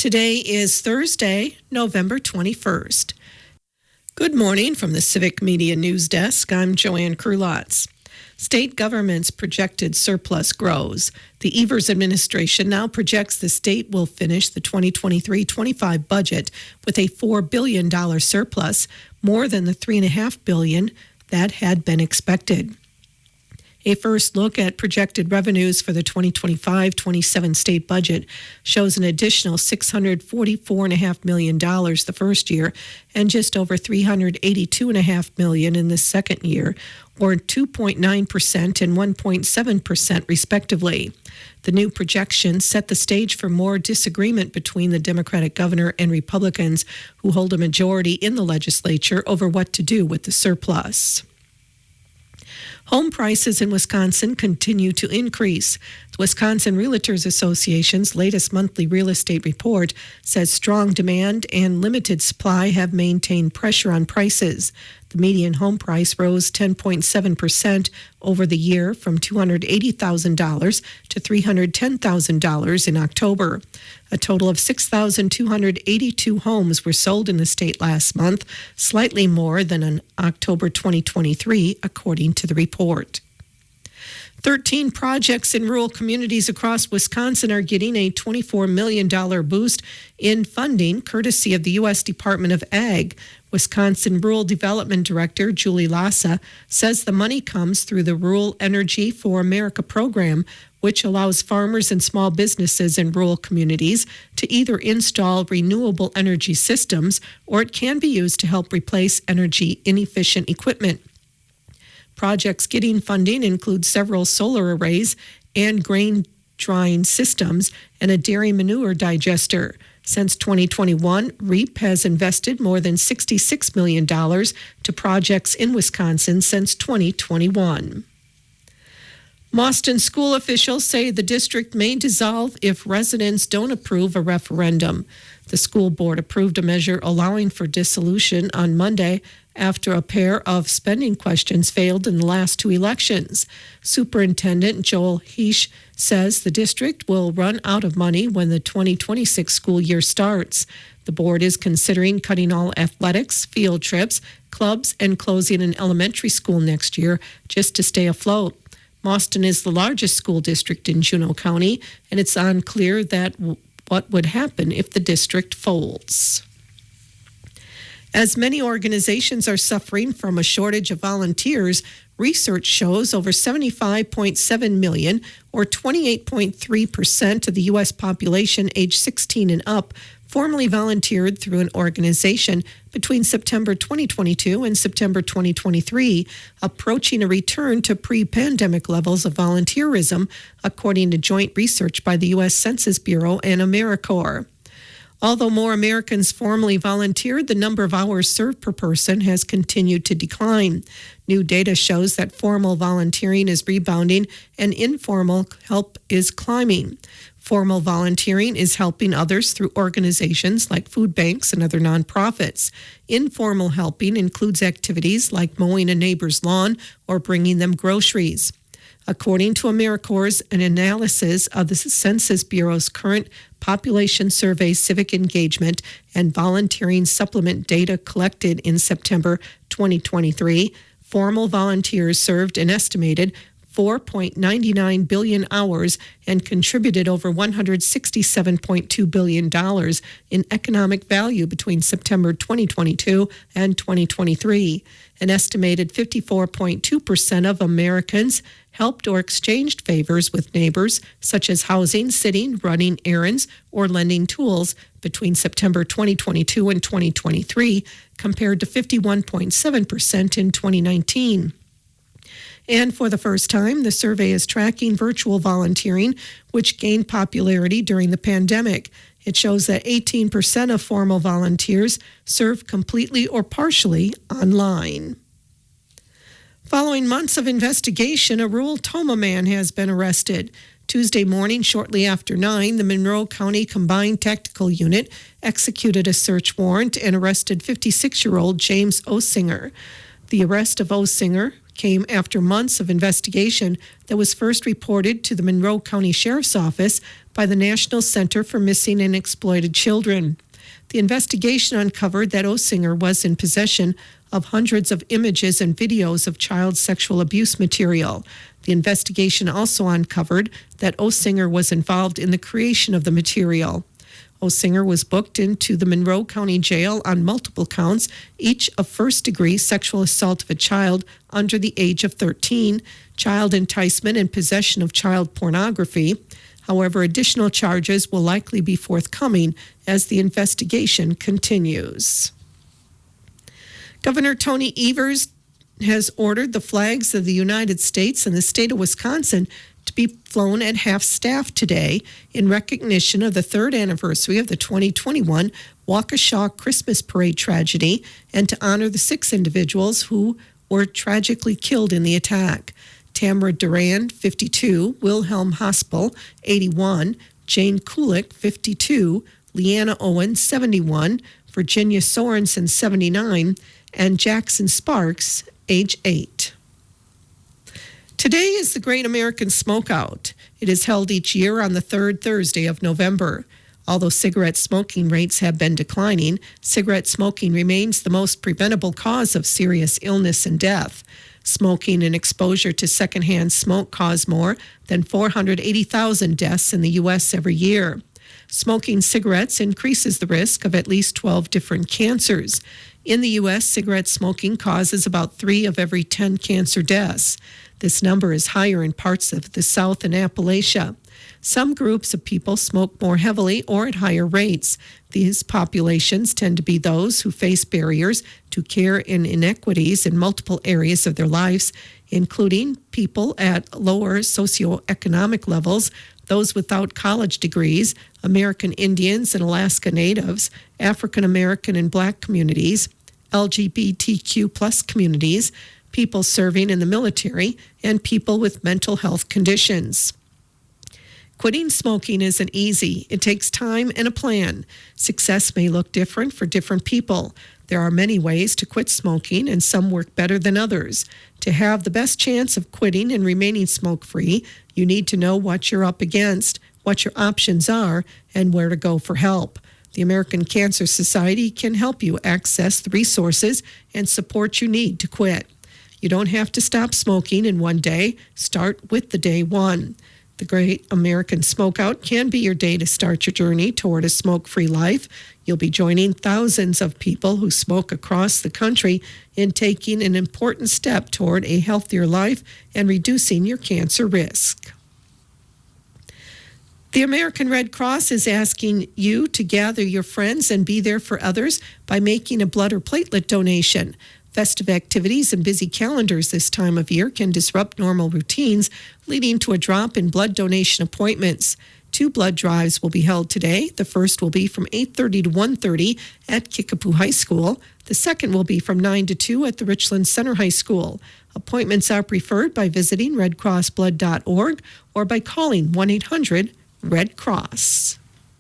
Today is Thursday, November 21st. Good morning from the Civic Media News Desk. I'm Joanne Krulotz. State government's projected surplus grows. The Evers administration now projects the state will finish the 2023-25 budget with a $4 billion surplus, more than the $3.5 billion that had been expected. A first look at projected revenues for the 2025-27 state budget shows an additional $644.5 million the first year and just over $382.5 million in the second year, or 2.9% and 1.7% respectively. The new projections set the stage for more disagreement between the Democratic governor and Republicans, who hold a majority in the legislature over what to do with the surplus. Home prices in Wisconsin continue to increase. The Wisconsin Realtors Association's latest monthly real estate report says strong demand and limited supply have maintained pressure on prices. The median home price rose 10.7% over the year from $280,000 to $310,000 in October. A total of 6,282 homes were sold in the state last month, slightly more than in October 2023, according to the report. 13 projects in rural communities across Wisconsin are getting a $24 million boost in funding, courtesy of the U.S. Department of Ag. Wisconsin Rural Development Director Julie Lassa says the money comes through the Rural Energy for America program, which allows farmers and small businesses in rural communities to either install renewable energy systems, or it can be used to help replace energy inefficient equipment. Projects getting funding include several solar arrays and grain drying systems and a dairy manure digester. Since 2021, REAP has invested more than $66 million to projects in Wisconsin since 2021. Mauston school officials say the district may dissolve if residents don't approve a referendum. The school board approved a measure allowing for dissolution on Monday after a pair of spending questions failed in the last two elections. Superintendent Joel Heish says the district will run out of money when the 2026 school year starts. The board is considering cutting all athletics, field trips, clubs, and closing an elementary school next year just to stay afloat. Mauston is the largest school district in Juneau County, and it's unclear that what would happen if the district folds. As many organizations are suffering from a shortage of volunteers, research shows over 75.7 million, or 28.3% of the U.S. population age 16 and up, formally volunteered through an organization between September 2022 and September 2023, approaching a return to pre-pandemic levels of volunteerism, according to joint research by the U.S. Census Bureau and AmeriCorps. Although more Americans formally volunteered, the number of hours served per person has continued to decline. New data shows that formal volunteering is rebounding and informal help is climbing. Formal volunteering is helping others through organizations like food banks and other nonprofits. Informal helping includes activities like mowing a neighbor's lawn or bringing them groceries. According to AmeriCorps' an analysis of the Census Bureau's current population survey civic engagement and volunteering supplement data collected in September 2023, formal volunteers served an estimated 4.99 billion hours and contributed over $167.2 billion in economic value between September 2022 and 2023. An estimated 54.2% of Americans helped or exchanged favors with neighbors, such as housing, sitting, running errands, or lending tools between September 2022 and 2023, compared to 51.7% in 2019. And for the first time, the survey is tracking virtual volunteering, which gained popularity during the pandemic. It shows that 18% of formal volunteers serve completely or partially online. Following months of investigation, a rural Toma man has been arrested. Tuesday morning, shortly after 9, the Monroe County Combined Tactical Unit executed a search warrant and arrested 56-year-old James Osinger. The arrest of Osinger came after months of investigation that was first reported to the Monroe County Sheriff's Office by the National Center for Missing and Exploited Children. The investigation uncovered that Osinger was in possession of hundreds of images and videos of child sexual abuse material. The investigation also uncovered that Osinger was involved in the creation of the material. Osinger was booked into the Monroe County Jail on multiple counts, each of first-degree sexual assault of a child under the age of 13, child enticement and possession of child pornography. However, additional charges will likely be forthcoming as the investigation continues. Governor Tony Evers has ordered the flags of the United States and the state of Wisconsin to be flown at half-staff today in recognition of the third anniversary of the 2021 Waukesha Christmas Parade tragedy and to honor the 6 individuals who were tragically killed in the attack. Tamara Durand, 52, Wilhelm Hospel, 81, Jane Kulik, 52, Leanna Owen, 71, Virginia Sorensen, 79, and Jackson Sparks, age 8. Today is the Great American Smokeout. It is held each year on the third Thursday of November. Although cigarette smoking rates have been declining, cigarette smoking remains the most preventable cause of serious illness and death. Smoking and exposure to secondhand smoke cause more than 480,000 deaths in the U.S. every year. Smoking cigarettes increases the risk of at least 12 different cancers. In the U.S., cigarette smoking causes about 3 of every 10 cancer deaths. This number is higher in parts of the South and Appalachia. Some groups of people smoke more heavily or at higher rates. These populations tend to be those who face barriers to care and inequities in multiple areas of their lives, including people at lower socioeconomic levels, those without college degrees, American Indians and Alaska Natives, African American and Black communities, LGBTQ plus communities, people serving in the military, and people with mental health conditions. Quitting smoking isn't easy. It takes time and a plan. Success may look different for different people. There are many ways to quit smoking, and some work better than others. To have the best chance of quitting and remaining smoke-free, you need to know what you're up against, what your options are, and where to go for help. The American Cancer Society can help you access the resources and support you need to quit. You don't have to stop smoking in one day. Start with the day one. The Great American Smokeout can be your day to start your journey toward a smoke-free life. You'll be joining thousands of people who smoke across the country in taking an important step toward a healthier life and reducing your cancer risk. The American Red Cross is asking you to gather your friends and be there for others by making a blood or platelet donation. Festive activities and busy calendars this time of year can disrupt normal routines, leading to a drop in blood donation appointments. 2 blood drives will be held today. The first will be from 8:30 to 1:30 at Kickapoo High School. The second will be from 9 to 2 at the Richland Center High School. Appointments are preferred by visiting redcrossblood.org or by calling 1-800-RED-CROSS.